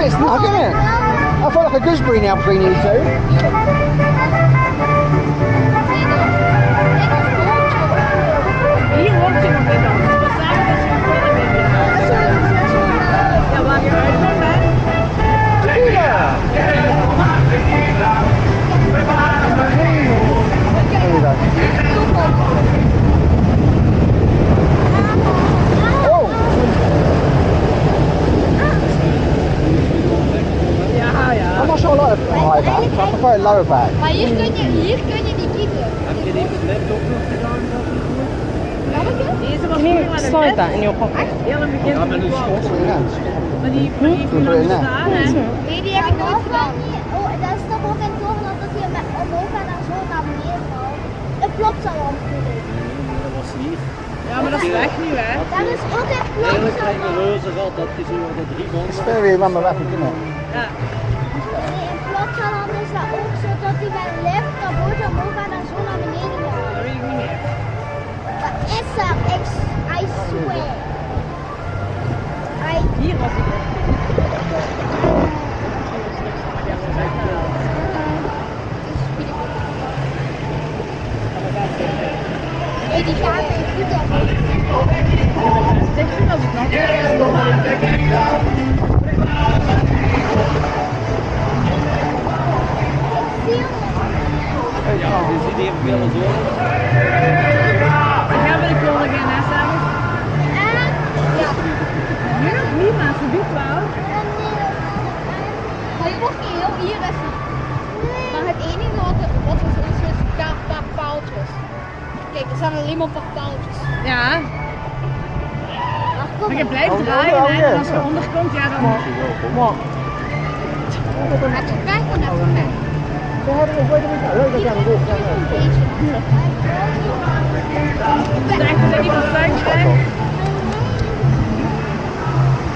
bit snug, isn't it? I feel like a gooseberry now between you two. Hier wordt je nog niet dan. We zagen dat je een koning bent. Ja, waar je uitkomt, hè? Oh! Ja. I'm not sure I like a high back. I prefer a lower back. Maar hier kun je niet kiezen. Heb je die laptop nog gedaan? Deze was Can you slide that in your pocket? heel in het begin. Ja, met een schot. Maar die heeft nog Put it in staan, hè? Nee, die heb ik nooit gedaan. Oh, dat is toch ook in Toverland dat je met omhoog gaat en zo naar beneden valt. Het klopt al natuurlijk. Dat was hier. Ja, maar dat is weg nu, hè? Dat is ook echt Eigenlijk klopt. krijg je reuze gat, dat is zo de 3 banden. It's very rubber wrapping, isn't it? Ja. Nee, in Plopsaland is dat ook zo dat hij bij een lift naar boven omhoog gaat en zo naar beneden gaat. Dat weet ik niet meer. Dat is er, I swear. Hier was ik. Nee, die gaat er goed op. Ik vind als ik nog Ja, je ziet hier veel zo. Ik ga bij de koningin, hè, s'avonds. Ja. Nu nog niet, maar ze doet wel. Maar je mocht niet heel hier is. Maar het enige wat is een paar paaltjes. Kijk, er staan alleen maar een paar paaltjes. Ja. Ach, kom Maar je maar. blijft draaien, hè. En als je onderkomt, ja, dan... What? Heb je kijk dan even mee. So how do we, where do we go? Where do we go and walk down there? Zeg, we zijn niet van Zuid, hè.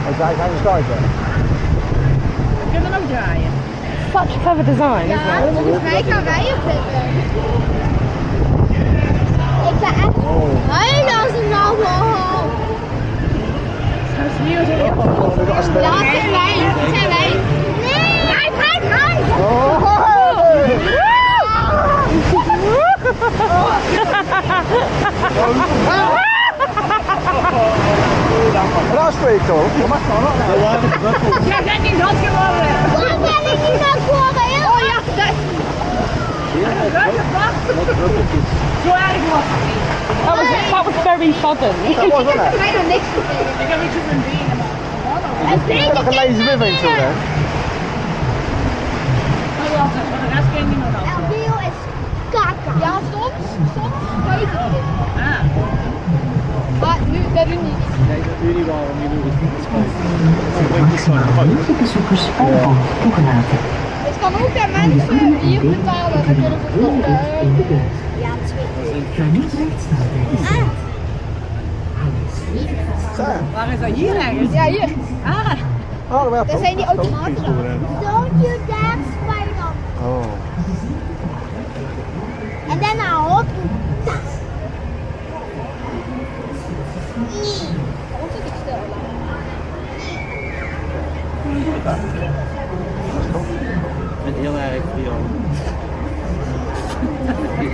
Is that how you started then? We kunnen ook draaien. Such a clever design, isn't Ja, it? volgens mij gaan wij er zitten. Ik ben echt... Hé, dat is een nou wow. Dat is hier zo. Ja, dat zijn wij. Dat zijn wij. Nee! Kijk! Oh! Dat is pretty cool. Dat mag gewoon ook nou. Jij bent niet dat geworden. Waar ben ik niet naar voren? Oh ja, dat... Zo erg was het niet. That was very sudden. Dat was wel Ik heb er niks gekregen. Ik heb iets op mijn benen, maar... Het Ik heb een lazy river zo hè. Dat was het, maar de rest ken ik niet meer dan. Elvio is kaka. Ja, soms buiten dit. Ah. Maar nu, dat doen niet. Nee, dat doe je niet waarom je doet het spijt. Nieuwe bezoekers Belgium toegelaten. Het kan ook bij mensen hier betalen. Dan kunnen ze Wil toch... in de beurt. Ja, 2. Ga niet recht staan tijdens de Ah, Zo. Waar is dat hier ergens? ja, hier. Ah. Oh, the way up. Dat zijn die automaten dan. Don't you dare spider. Oh. En daarna hop. Nee. Waarom zit ik stil? Ik vind het heel erg voor jou. Nee.